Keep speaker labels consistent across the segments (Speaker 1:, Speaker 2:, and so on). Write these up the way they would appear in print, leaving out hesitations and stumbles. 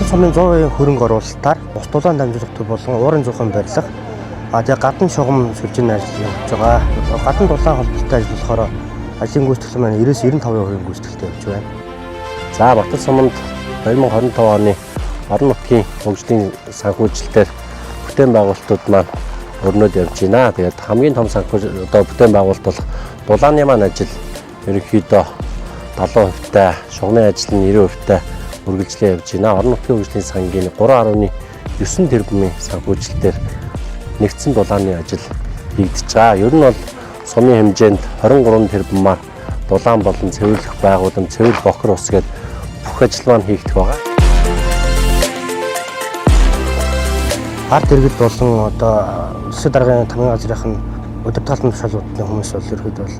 Speaker 1: сумын 100% хөрөнгө оруулалтаар бус дулаан дамжуулах төв болон уурын зуухан барилга тэгээ гадна шугам сүлжээний ажил явж байгаа. Гадна дулаан холбоотой ажил болохоор ажлын гүйцэтгэл маань 90-95% гүйцэтгэлтэй явж байна.
Speaker 2: За Батар суманд 2025 оны орон нутгийн хөгжлийн санхүүжилтээр бүтээн байгуулалтууд маань өрнөд явж байна. Тэгээд хамгийн том бүтээн байгуулалт бол дулааны маань ажил ерөнхийдөө 70%-тай, шугамын ажил нь 90%-тай үргэлжлэн явж байна. Орон нутгийн хөгжлийн сангийн 3.9 тэрбумын санхүүжилтээр нэгдсэн дулааны ажил хийгдэж байгаа. Ер нь бол сумын хэмжээнд 23 тэрбумаар дулаан болон цэвэрлэх байгууллага, цэвэр бохир ус гээд бүх ажил маань хийгдэх байгаа.
Speaker 1: Ард иргэд болон одоо засаг даргын тамгын газрын удирдлагын тушаалуудын хүмүүс бол ерөөд бол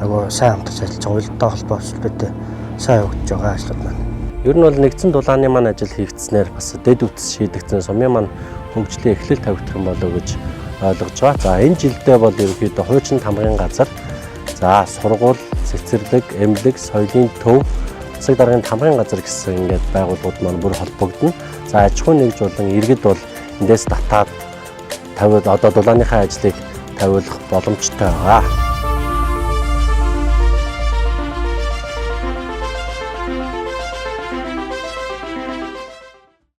Speaker 1: агуу сайн хамтарч ажиллаж байгаа. Уялдаа холбоо холбоотой сайн явагдаж байгаа ажлууд маань.
Speaker 2: Ер нь бол нэгдсэн дулааны маань ажил хийгдснээр бас дэд үтс шийдэгдсэн сумын маань хөгжлийн эхлэл тавигдсан болов гэж ойлгож байгаа. За энэ жилдээ бол ерөнхийдөө хуучин тамгын газар, за сургууль, цэцэрлэг, эмнэлэг, соёлын төв, засаг даргын тамгын газар гэсэн ингээд байгууллагууд маань бүр холбогдно. За аж ахуйн нэгж болон иргэд бол эндээс татаад одоо дулааныхаа ажлыг тавиулах боломжтой байгаа.